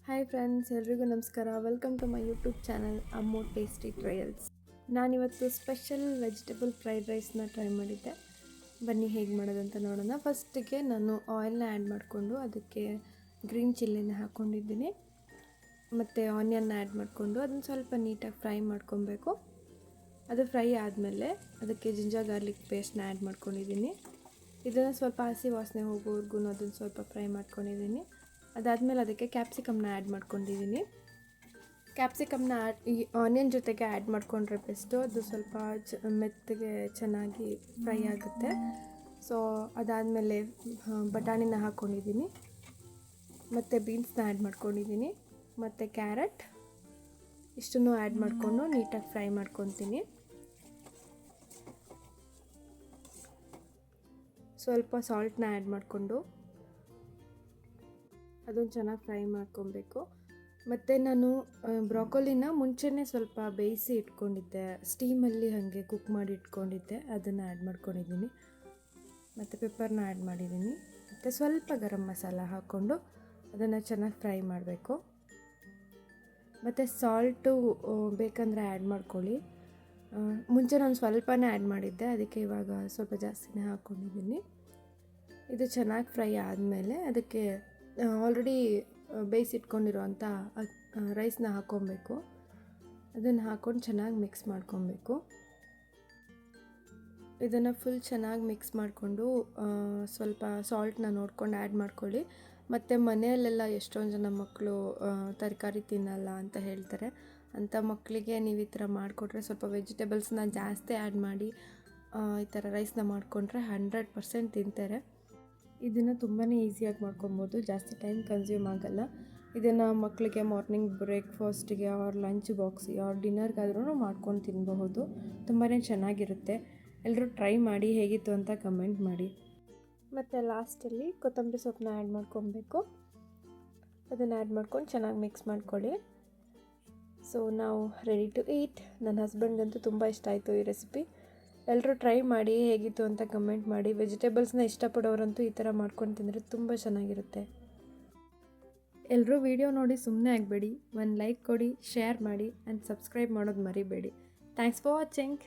Hi friends, ಎಲ್ರಿಗೂ ನಮಸ್ಕಾರ. Welcome to my YouTube channel Ammu tasty trials. ನಾನಿವತ್ತು ಸ್ಪೆಷಲ್ ವೆಜಿಟೇಬಲ್ ಫ್ರೈಡ್ ರೈಸ್ನ ಟ್ರೈ ಮಾಡಿದ್ದೆ. ಬನ್ನಿ ಹೇಗೆ ಮಾಡೋದಂತ ನೋಡೋಣ. ಫಸ್ಟಿಗೆ ನಾನು ಆಯಿಲ್ನ ಆ್ಯಡ್ ಮಾಡಿಕೊಂಡು ಅದಕ್ಕೆ ಗ್ರೀನ್ ಚಿಲ್ಲಿನ ಹಾಕ್ಕೊಂಡಿದ್ದೀನಿ ಮತ್ತು ಆನಿಯನ್ನ ಆ್ಯಡ್ ಮಾಡಿಕೊಂಡು ಅದನ್ನು ಸ್ವಲ್ಪ ನೀಟಾಗಿ ಫ್ರೈ ಮಾಡ್ಕೊಬೇಕು. ಅದು ಫ್ರೈ ಆದಮೇಲೆ ಅದಕ್ಕೆ ಜಿಂಜರ್ ಗಾರ್ಲಿಕ್ ಪೇಸ್ಟ್ನ ಆ್ಯಡ್ ಮಾಡ್ಕೊಂಡಿದ್ದೀನಿ. ಇದನ್ನು ಸ್ವಲ್ಪ ಹಸಿ ವಾಸನೆ ಹೋಗೋವರೆಗೂ ಅದನ್ನು ಸ್ವಲ್ಪ ಫ್ರೈ ಮಾಡ್ಕೊಂಡಿದ್ದೀನಿ. ಅದಾದಮೇಲೆ ಅದಕ್ಕೆ ಕ್ಯಾಪ್ಸಿಕಮ್ನ ಆ್ಯಡ್ ಮಾಡ್ಕೊಂಡಿದ್ದೀನಿ. ಕ್ಯಾಪ್ಸಿಕಮ್ನ ಈ ಆನಿಯನ್ ಜೊತೆಗೆ ಆ್ಯಡ್ ಮಾಡಿಕೊಂಡ್ರೆ ಬೆಸ್ಟು. ಅದು ಸ್ವಲ್ಪ ಮೆತ್ತಗೆ ಚೆನ್ನಾಗಿ ಫ್ರೈ ಆಗುತ್ತೆ. ಸೊ ಅದಾದಮೇಲೆ ಬಟಾಣಿನ ಹಾಕ್ಕೊಂಡಿದ್ದೀನಿ ಮತ್ತು ಬೀನ್ಸ್ನ ಆ್ಯಡ್ ಮಾಡ್ಕೊಂಡಿದ್ದೀನಿ ಮತ್ತು ಕ್ಯಾರೆಟ್ ಇಷ್ಟನ್ನು ಆ್ಯಡ್ ಮಾಡಿಕೊಂಡು ನೀಟಾಗಿ ಫ್ರೈ ಮಾಡ್ಕೊತೀನಿ. ಸ್ವಲ್ಪ ಸಾಲ್ಟ್ನ ಆ್ಯಡ್ ಮಾಡಿಕೊಂಡು ಅದನ್ನು ಚೆನ್ನಾಗಿ ಫ್ರೈ ಮಾಡ್ಕೊಬೇಕು. ಮತ್ತು ನಾನು ಬ್ರಾಕೊಲಿನ ಮುಂಚೆನೇ ಸ್ವಲ್ಪ ಬೇಯಿಸಿ ಇಟ್ಕೊಂಡಿದ್ದೆ, ಸ್ಟೀಮಲ್ಲಿ ಹಾಗೆ ಕುಕ್ ಮಾಡಿ ಇಟ್ಕೊಂಡಿದ್ದೆ. ಅದನ್ನು ಆ್ಯಡ್ ಮಾಡ್ಕೊಂಡಿದ್ದೀನಿ ಮತ್ತು ಪೆಪ್ಪರ್ನ ಆ್ಯಡ್ ಮಾಡಿದ್ದೀನಿ ಮತ್ತು ಸ್ವಲ್ಪ ಗರಂ ಮಸಾಲ ಹಾಕ್ಕೊಂಡು ಅದನ್ನು ಚೆನ್ನಾಗಿ ಫ್ರೈ ಮಾಡಬೇಕು. ಮತ್ತು ಸಾಲ್ಟು ಬೇಕಂದರೆ ಆ್ಯಡ್ ಮಾಡ್ಕೊಳ್ಳಿ. ಮುಂಚೆ ನಾನು ಸ್ವಲ್ಪನೇ ಆ್ಯಡ್ ಮಾಡಿದ್ದೆ, ಅದಕ್ಕೆ ಇವಾಗ ಸ್ವಲ್ಪ ಜಾಸ್ತಿನೇ ಹಾಕ್ಕೊಂಡಿದ್ದೀನಿ. ಇದು ಚೆನ್ನಾಗಿ ಫ್ರೈ ಆದಮೇಲೆ ಅದಕ್ಕೆ ಆಲ್ರೆಡಿ ಬೇಯಿಸಿಟ್ಕೊಂಡಿರೋವಂಥ ರೈಸ್ನ ಹಾಕ್ಕೊಬೇಕು. ಅದನ್ನು ಹಾಕ್ಕೊಂಡು ಚೆನ್ನಾಗಿ ಮಿಕ್ಸ್ ಮಾಡ್ಕೊಬೇಕು. ಇದನ್ನು ಫುಲ್ ಚೆನ್ನಾಗಿ ಮಿಕ್ಸ್ ಮಾಡಿಕೊಂಡು ಸ್ವಲ್ಪ ಸಾಲ್ಟ್ನ ನೋಡ್ಕೊಂಡು ಆ್ಯಡ್ ಮಾಡ್ಕೊಳ್ಳಿ. ಮತ್ತು ಮನೆಯಲ್ಲೆಲ್ಲ ಎಷ್ಟೊಂದು ಜನ ಮಕ್ಕಳು ತರಕಾರಿ ತಿನ್ನಲ್ಲ ಅಂತ ಹೇಳ್ತಾರೆ. ಅಂಥ ಮಕ್ಕಳಿಗೆ ನೀವು ಈ ಥರ ಮಾಡಿಕೊಟ್ರೆ, ಸ್ವಲ್ಪ ವೆಜಿಟೇಬಲ್ಸ್ನ ಜಾಸ್ತಿ ಆ್ಯಡ್ ಮಾಡಿ ಈ ಥರ ರೈಸ್ನ ಮಾಡಿಕೊಂಡ್ರೆ 100% ತಿಂತಾರೆ. ಇದನ್ನು ತುಂಬಾ ಈಸಿಯಾಗಿ ಮಾಡ್ಕೊಬೋದು, ಜಾಸ್ತಿ ಟೈಮ್ ಕನ್ಸ್ಯೂಮ್ ಆಗೋಲ್ಲ. ಇದನ್ನು ಮಕ್ಕಳಿಗೆ ಮಾರ್ನಿಂಗ್ ಬ್ರೇಕ್ಫಾಸ್ಟಿಗೆ ಆರ್ ಲಂಚ್ ಬಾಕ್ಸಿಗೆ ಆರ್ ಡಿನ್ನರ್ಗಾದ್ರೂ ಮಾಡ್ಕೊಂಡು ತಿನ್ನಬಹುದು. ತುಂಬಾ ಚೆನ್ನಾಗಿರುತ್ತೆ. ಎಲ್ಲರೂ ಟ್ರೈ ಮಾಡಿ ಹೇಗಿತ್ತು ಅಂತ ಕಮೆಂಟ್ ಮಾಡಿ. ಮತ್ತು ಲಾಸ್ಟಲ್ಲಿ ಕೊತ್ತಂಬರಿ ಸೊಪ್ಪನ್ನ ಆ್ಯಡ್ ಮಾಡ್ಕೊಬೇಕು. ಅದನ್ನು ಆ್ಯಡ್ ಮಾಡ್ಕೊಂಡು ಚೆನ್ನಾಗಿ ಮಿಕ್ಸ್ ಮಾಡ್ಕೊಳ್ಳಿ. ಸೊ ನಾವು ರೆಡಿ ಟು ಈಟ್. ನನ್ನ ಹಸ್ಬೆಂಡ್ಗಂತೂ ತುಂಬ ಇಷ್ಟ ಆಯಿತು ಈ ರೆಸಿಪಿ. ಎಲ್ಲರೂ ಟ್ರೈ ಮಾಡಿ ಹೇಗಿತ್ತು ಅಂತ ಕಮೆಂಟ್ ಮಾಡಿ. ವೆಜಿಟೇಬಲ್ಸ್ನ ಇಷ್ಟಪಡೋರಂತೂ ಈ ಥರ ಮಾಡ್ಕೊಂಡು ತಿಂದರೆ ತುಂಬ ಚೆನ್ನಾಗಿರುತ್ತೆ. ಎಲ್ಲರೂ ವಿಡಿಯೋ ನೋಡಿ ಸುಮ್ಮನೆ ಆಗಬೇಡಿ. ಒಂದು ಲೈಕ್ ಕೊಡಿ, ಶೇರ್ ಮಾಡಿ ಆ್ಯಂಡ್ ಸಬ್ಸ್ಕ್ರೈಬ್ ಮಾಡೋದು ಮರಿಬೇಡಿ. Thanks for watching.